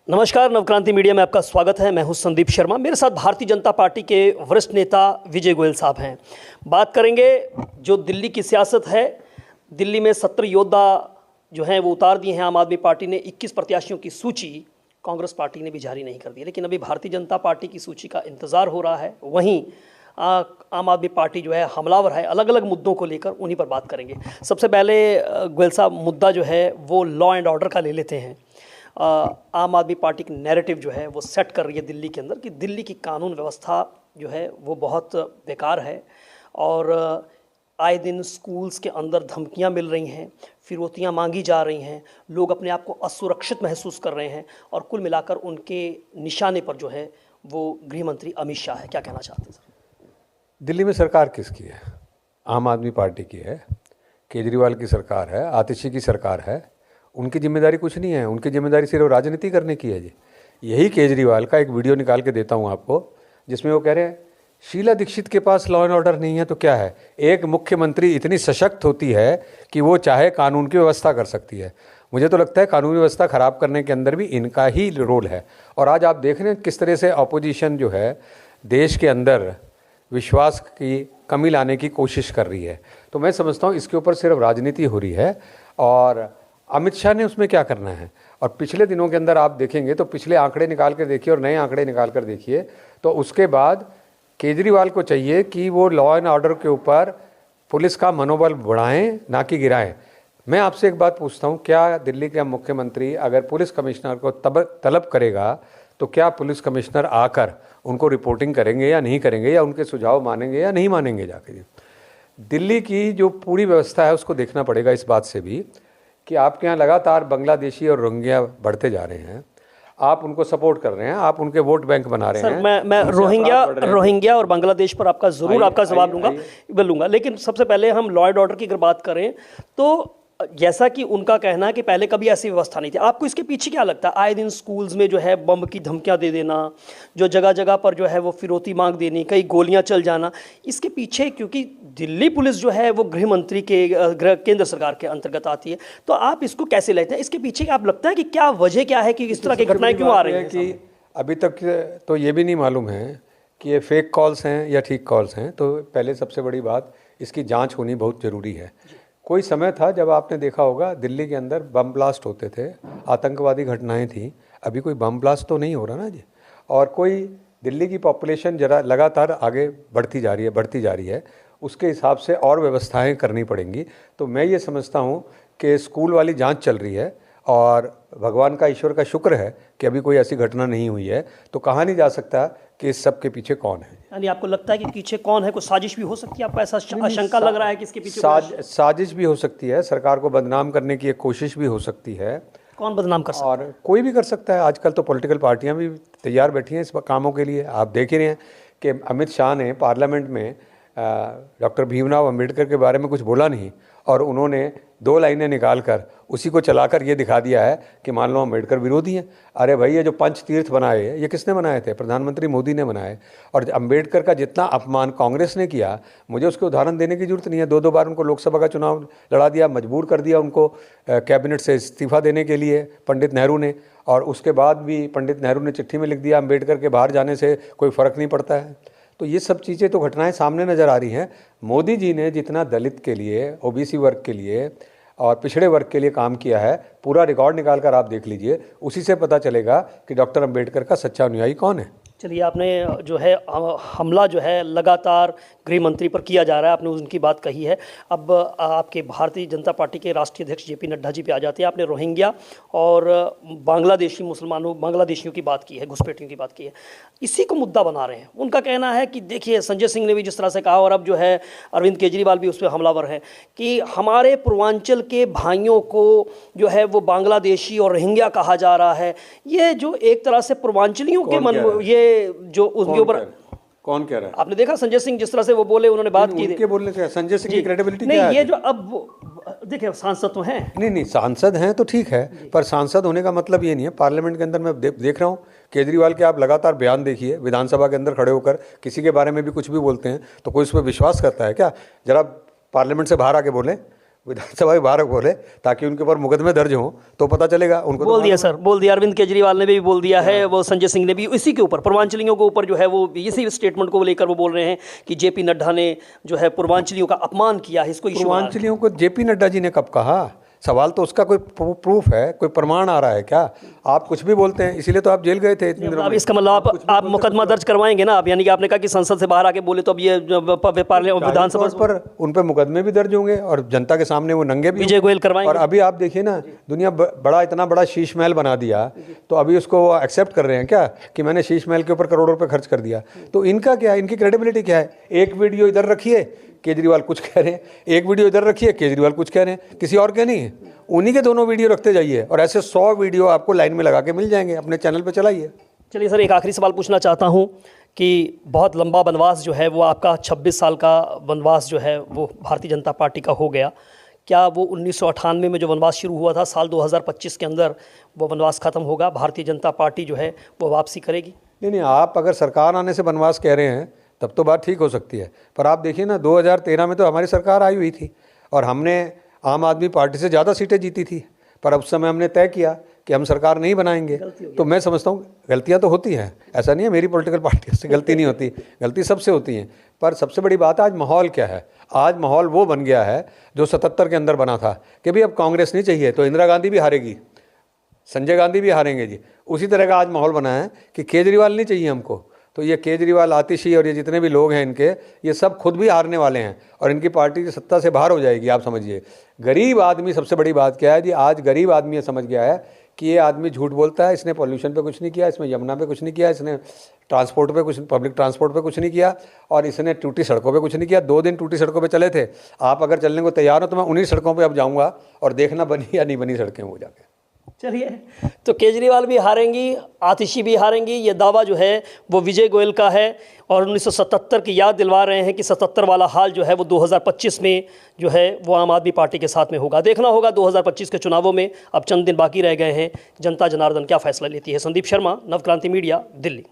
नमस्कार, नवक्रांति मीडिया में आपका स्वागत है। मैं हूं संदीप शर्मा। मेरे साथ भारतीय जनता पार्टी के वरिष्ठ नेता विजय गोयल साहब हैं। बात करेंगे जो दिल्ली की सियासत है। दिल्ली में 17 योद्धा जो हैं वो उतार दिए हैं। आम आदमी पार्टी ने 21 प्रत्याशियों की सूची कांग्रेस पार्टी ने भी जारी नहीं कर दी, लेकिन अभी भारतीय जनता पार्टी की सूची का इंतज़ार हो रहा है। वहीं आम आदमी पार्टी जो है हमलावर है अलग अलग मुद्दों को लेकर, उन्हीं पर बात करेंगे। सबसे पहले गोयल साहब, मुद्दा जो है वो लॉ एंड ऑर्डर का ले लेते हैं। आम आदमी पार्टी की नैरेटिव जो है वो सेट कर रही है दिल्ली के अंदर कि दिल्ली की कानून व्यवस्था जो है वो बहुत बेकार है और आए दिन स्कूल्स के अंदर धमकियां मिल रही हैं, फिरौतियां मांगी जा रही हैं, लोग अपने आप को असुरक्षित महसूस कर रहे हैं और कुल मिलाकर उनके निशाने पर जो है वो गृह मंत्री अमित शाह है। क्या कहना चाहते हैं सर? दिल्ली में सरकार किसकी है? आम आदमी पार्टी की है, केजरीवाल की सरकार है, आतिशी की सरकार है। उनकी जिम्मेदारी कुछ नहीं है, उनकी जिम्मेदारी सिर्फ राजनीति करने की है जी। यही केजरीवाल का एक वीडियो निकाल के देता हूँ आपको, जिसमें वो कह रहे हैं शीला दीक्षित के पास लॉ एंड ऑर्डर नहीं है तो क्या है। एक मुख्यमंत्री इतनी सशक्त होती है कि वो चाहे कानून की व्यवस्था कर सकती है। मुझे तो लगता है कानूनी व्यवस्था खराब करने के अंदर भी इनका ही रोल है। और आज आप देख रहे हैं किस तरह से अपोजिशन जो है देश के अंदर विश्वास की कमी लाने की कोशिश कर रही है। तो मैं समझता हूँ इसके ऊपर सिर्फ राजनीति हो रही है और अमित शाह ने उसमें क्या करना है। और पिछले दिनों के अंदर आप देखेंगे तो पिछले आंकड़े निकाल कर देखिए और नए आंकड़े निकाल कर देखिए तो उसके बाद केजरीवाल को चाहिए कि वो लॉ एंड ऑर्डर के ऊपर पुलिस का मनोबल बढ़ाएं, ना कि गिराएं। मैं आपसे एक बात पूछता हूं, क्या दिल्ली के मुख्यमंत्री अगर पुलिस कमिश्नर को तलब करेगा तो क्या पुलिस कमिश्नर आकर उनको रिपोर्टिंग करेंगे या नहीं करेंगे, या उनके सुझाव मानेंगे या नहीं मानेंगे जाकर? दिल्ली की जो पूरी व्यवस्था है उसको देखना पड़ेगा इस बात से भी कि आपके यहाँ लगातार बांग्लादेशी और रोहिंग्या बढ़ते जा रहे हैं। आप उनको सपोर्ट कर रहे हैं, आप उनके वोट बैंक बना रहे हैं। मैं रोहिंग्या और बांग्लादेश पर आपका जवाब लूंगा, लेकिन सबसे पहले हम लॉ एंड ऑर्डर की अगर बात करें तो जैसा कि उनका कहना है कि पहले कभी ऐसी व्यवस्था नहीं थी। आपको इसके पीछे क्या लगता है? आए दिन स्कूल्स में जो है बम की धमकियां दे देना, जो जगह जगह पर जो है वो फिरौती मांग देनी, कई गोलियां चल जाना, इसके पीछे, क्योंकि दिल्ली पुलिस जो है वो गृह मंत्री के केंद्र सरकार के अंतर्गत आती है, तो आप इसको कैसे लेते हैं? इसके पीछे आप लगता है कि क्या वजह क्या है कि इस तरह की घटनाएं क्यों आ रही हैं? कि अभी तक तो ये भी नहीं मालूम है कि ये फेक कॉल्स हैं या ठीक कॉल्स हैं। तो पहले सबसे बड़ी बात, इसकी जाँच होनी बहुत ज़रूरी है। कोई समय था जब आपने देखा होगा दिल्ली के अंदर बम ब्लास्ट होते थे, आतंकवादी घटनाएं थी। अभी कोई बम ब्लास्ट तो नहीं हो रहा ना जी। और कोई दिल्ली की पॉपुलेशन जरा लगातार आगे बढ़ती जा रही है, उसके हिसाब से और व्यवस्थाएं करनी पड़ेंगी। तो मैं ये समझता हूँ कि स्कूल वाली जांच चल रही है और भगवान का, ईश्वर का शुक्र है कि अभी कोई ऐसी घटना नहीं हुई है। तो कहा नहीं जा सकता कि इस सब के पीछे कौन है। यानी आपको लगता है कि पीछे कौन है? कोई साजिश भी हो सकती है? आपको ऐसा आशंका लग रहा है कि इसके पीछे साजिश भी हो सकती है, सरकार को बदनाम करने की एक कोशिश भी हो सकती है। कौन बदनाम कर सकता है? और कोई भी कर सकता है। आजकल तो पॉलिटिकल पार्टियां भी तैयार बैठी हैं इस कामों के लिए। आप देख ही रहे हैं कि अमित शाह ने पार्लियामेंट में डॉक्टर भीमराव अंबेडकर के बारे में कुछ बोला नहीं और उन्होंने 2 लाइनें निकालकर उसी को चलाकर ये दिखा दिया है कि मान लो अम्बेडकर विरोधी हैं। अरे भाई, ये जो पंच तीर्थ बनाए ये किसने बनाए थे? प्रधानमंत्री मोदी ने बनाए। और अम्बेडकर का जितना अपमान कांग्रेस ने किया, मुझे उसके उदाहरण देने की जरूरत नहीं है। 2 बार उनको लोकसभा का चुनाव लड़ा दिया, मजबूर कर दिया उनको कैबिनेट से इस्तीफा देने के लिए पंडित नेहरू ने। और उसके बाद भी पंडित नेहरू ने चिट्ठी में लिख दिया अम्बेडकर के बाहर जाने से कोई फ़र्क नहीं पड़ता है। तो ये सब चीज़ें तो घटनाएं सामने नज़र आ रही हैं। मोदी जी ने जितना दलित के लिए, ओबीसी वर्ग के लिए और पिछड़े वर्ग के लिए काम किया है, पूरा रिकॉर्ड निकाल कर आप देख लीजिए, उसी से पता चलेगा कि डॉक्टर अंबेडकर का सच्चा अनुयायी कौन है। चलिए, आपने जो है हमला जो है लगातार गृह मंत्री पर किया जा रहा है, आपने उनकी बात कही है। अब आपके भारतीय जनता पार्टी के राष्ट्रीय अध्यक्ष जेपी नड्डा जी पे आ जाते हैं। आपने रोहिंग्या और बांग्लादेशियों की बात की है, घुसपैठियों की बात की है, इसी को मुद्दा बना रहे हैं। उनका कहना है कि देखिए, संजय सिंह ने भी जिस तरह से कहा और अब जो है अरविंद केजरीवाल भी उस पर हमलावर है कि हमारे पूर्वांचल के भाइयों को जो है वो बांग्लादेशी और रोहिंग्या कहा जा रहा है। ये जो एक तरह से पूर्वांचलियों के मन, ये जो उसके ऊपर कौन कह रहा है? आपने देखा संजय सिंह जिस तरह से वो बोले, उन्होंने बात की उनके बोलने से संजय सिंह की क्रेडिबिलिटी नहीं, क्या है? ये जो अब देखिए, सांसद तो हैं। नहीं, सांसद हैं तो ठीक है, पर सांसद होने का मतलब ये नहीं है। पार्लियामेंट के अंदर मैं देख रहा हूँ केजरीवाल के, आप लगातार बयान देखिए, विधानसभा के अंदर खड़े होकर किसी के बारे में भी कुछ भी बोलते हैं तो कोई उस पर विश्वास करता है क्या? जरा पार्लियामेंट से बाहर आके बोलें। विधानसभा में बाहर बोले ताकि उनके ऊपर मुकदमे दर्ज हों तो पता चलेगा उनको। बोल दिया सर, बोल दिया। अरविंद केजरीवाल ने भी बोल दिया है, वो संजय सिंह ने भी इसी के ऊपर, पूर्वांचलियों के ऊपर जो है वो इसी स्टेटमेंट को लेकर वो बोल रहे हैं कि जेपी नड्डा ने जो है पूर्वांचलियों का अपमान किया है। इसको पूर्वांचलियों को जेपी नड्डा जी ने कब कहा? सवाल तो उसका कोई प्रूफ है, कोई प्रमाण आ रहा है क्या? आप कुछ भी बोलते हैं, इसीलिए तो आप जेल गए थे इतने दिनों में। इसका मतलब आप मुकदमा दर्ज करवाएंगे ना आप? यानी कि आपने कहा कि संसद से बाहर आके बोले तो अब ये विधानसभा पर उन पे मुकदमे भी दर्ज होंगे और जनता के सामने वो नंगे भी विजय गोयल करवाएंगे। और अभी आप देखिए ना, दुनिया इतना बड़ा शीश महल बना दिया, तो अभी उसको एक्सेप्ट कर रहे हैं क्या कि मैंने शीश महल के ऊपर करोड़ों रुपए खर्च कर दिया? तो इनका क्या है, इनकी क्रेडिबिलिटी क्या है? एक वीडियो इधर रखिए, केजरीवाल कुछ कह रहे हैं, एक वीडियो इधर रखिए, केजरीवाल कुछ कह रहे हैं, किसी और के नहीं है। उन्हीं के दोनों वीडियो रखते जाइए और ऐसे 100 वीडियो आपको लाइन में लगा के मिल जाएंगे, अपने चैनल पे चलाइए। चलिए सर, एक आखिरी सवाल पूछना चाहता हूं कि बहुत लंबा वनवास जो है वो आपका 26 साल का वनवास जो है वो भारतीय जनता पार्टी का हो गया। क्या वो 1998 में जो वनवास शुरू हुआ था, साल 2025 के अंदर वो वनवास खत्म होगा? भारतीय जनता पार्टी जो है वो वापसी करेगी? नहीं, आप अगर सरकार आने से वनवास कह रहे हैं तब तो बात ठीक हो सकती है, पर आप देखिए ना, 2013 में तो हमारी सरकार आई हुई थी और हमने आम आदमी पार्टी से ज़्यादा सीटें जीती थी, पर उस समय हमने तय किया कि हम सरकार नहीं बनाएंगे। तो मैं समझता हूँ गलतियाँ तो होती हैं, ऐसा नहीं है मेरी पॉलिटिकल पार्टी से गलती नहीं होती, गलती सबसे होती है। पर सबसे बड़ी बात आज माहौल क्या है? आज माहौल वो बन गया है जो 77 के अंदर बना था कि भाई अब कांग्रेस नहीं चाहिए तो इंदिरा गांधी भी हारेगी, संजय गांधी भी हारेंगे जी। उसी तरह का आज माहौल बना है कि केजरीवाल नहीं चाहिए हमको, तो ये केजरीवाल, आतिशी और ये जितने भी लोग हैं इनके, ये सब खुद भी हारने वाले हैं और इनकी पार्टी की सत्ता से बाहर हो जाएगी। आप समझिए, गरीब आदमी, सबसे बड़ी बात क्या है जी, आज गरीब आदमी ये समझ गया है कि ये आदमी झूठ बोलता है, इसने पॉल्यूशन पे कुछ नहीं किया, इसमें यमुना पे कुछ नहीं किया, इसने ट्रांसपोर्ट पे कुछ, पब्लिक ट्रांसपोर्ट पे कुछ नहीं किया और इसने टूटी सड़कों पे कुछ नहीं किया। 2 दिन टूटी सड़कों पे चले थे। आप अगर चलने को तैयार हो तो मैं उन्हीं सड़कों पे अब जाऊँगा और देखना बनी या नहीं बनी सड़कें वो जाके। चलिए, तो केजरीवाल भी हारेंगी, आतिशी भी हारेंगी, ये दावा जो है वो विजय गोयल का है और 1977 की याद दिलवा रहे हैं कि 77 वाला हाल जो है वो 2025 में जो है वो आम आदमी पार्टी के साथ में होगा। देखना होगा 2025 के चुनावों में, अब चंद दिन बाकी रह गए हैं, जनता जनार्दन क्या फैसला लेती है। संदीप शर्मा, नवक्रांति मीडिया, दिल्ली।